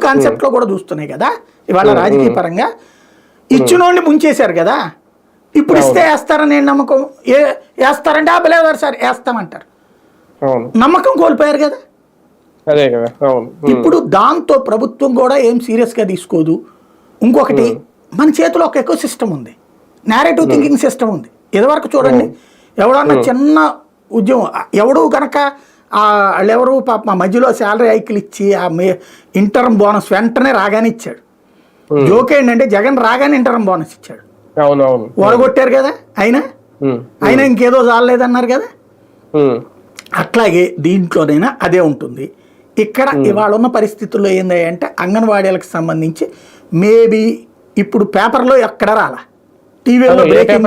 Concept లో కూడా చూస్తున్నాయి కదా ఇవాళ రాజకీయ పరంగా. ఇచ్చినోడిని ముంచేశారు కదా, ఇప్పుడు ఇస్తే వేస్తారని నమ్మకం. వేస్తారంటే లేదు సార్ వేస్తామంటారు, నమ్మకం కోల్పోయారు కదా. ఇప్పుడు దాంతో ప్రభుత్వం కూడా ఏం సీరియస్గా తీసుకోదు. ఇంకొకటి, మన చేతిలో ఒక ఎకో సిస్టమ్ ఉంది, నేరేటివ్ థింకింగ్ సిస్టమ్ ఉంది. ఇదివరకు చూడండి, ఎవడన్నా చిన్న ఉద్యమం ఎవడు కనుక వాళ్ళెవరు పాప మా మధ్యలో శాలరీ హైకులు ఇచ్చి ఆ ఇంటర్మ్ బోనస్ వెంటనే రాగానే ఇచ్చాడు. జోక్ ఏంటంటే జగన్ రాగానే ఇంటర్మ్ బోనస్ ఇచ్చాడు, ఓడగొట్టారు కదా. అయినా ఇంకేదో చాలలేదన్నారు కదా. అట్లాగే దీంట్లోనైనా అదే ఉంటుంది. ఇక్కడ ఇవాళ ఉన్న పరిస్థితుల్లో ఏంది అంటే అంగన్వాడీలకు సంబంధించి మేబీ ఇప్పుడు పేపర్లో ఎక్కడ రాలా, టీవీలో బ్రేకింగ్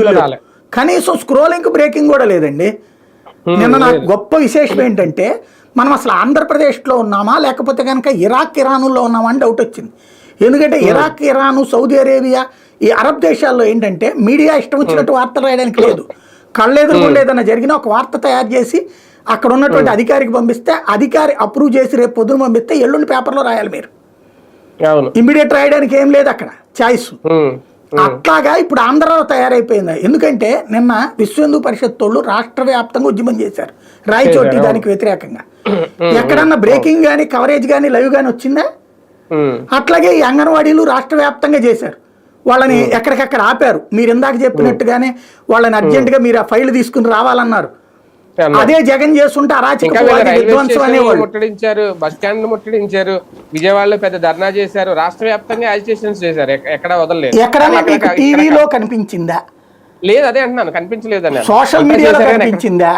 కనీసం స్క్రోలింగ్ బ్రేకింగ్ కూడా లేదండి. నిన్న నాకు గొప్ప విశేషం ఏంటంటే మనం అసలు ఆంధ్రప్రదేశ్లో ఉన్నామా లేకపోతే కనుక ఇరాక్ ఇరానుల్లో ఉన్నామా అని డౌట్ వచ్చింది. ఎందుకంటే ఇరాక్ ఇరాను సౌదీ అరేబియా ఈ అరబ్ దేశాల్లో ఏంటంటే మీడియా ఇష్టం వచ్చినట్టు వార్తలు రాయడానికి లేదు. కళ్ళెదురుకుండా ఏదైనా జరిగినా ఒక వార్త తయారు చేసి అక్కడ ఉన్నటువంటి అధికారికి పంపిస్తే అధికారి అప్రూవ్ చేసి రేపు పొద్దున పంపిస్తే ఎల్లుండి పేపర్లో రాయాలి మీరు. ఇమ్మీడియట్ రాయడానికి ఏం లేదు అక్కడ చాయిస్. అట్లాగా ఇప్పుడు ఆంధ్రాలో తయారైపోయింది. ఎందుకంటే నిన్న విశ్వ హిందూ పరిషత్ వాళ్ళు రాష్ట్ర వ్యాప్తంగా ఉద్యమం చేశారు రాయచోటి దానికి వ్యతిరేకంగా. ఎక్కడన్నా బ్రేకింగ్ కానీ కవరేజ్ కానీ లైవ్ కానీ వచ్చిందా? అట్లాగే ఈ అంగన్వాడీలు రాష్ట్ర వ్యాప్తంగా చేశారు. వాళ్ళని ఎక్కడికక్కడ ఆపారు. మీరు ఇందాక చెప్పినట్టుగానే వాళ్ళని అర్జెంటుగా మీరు ఆ ఫైల్ తీసుకుని రావాలన్నారు. అదే జగన్ చేస్తుంటే ముట్టడించారు, బస్ స్టాండ్ ముట్టడించారు, విజయవాడలో పెద్ద ధర్నా చేశారు, రాష్ట్ర వ్యాప్తంగా అజిటేషన్స్ చేశారు. ఎక్కడ వదలలేదు. ఎక్కడన్నా టీవీలో కనిపించిందా? లేదు, అదే అంటున్నాను, కనిపించలేదు. సోషల్ మీడియాలో కనిపించిందా?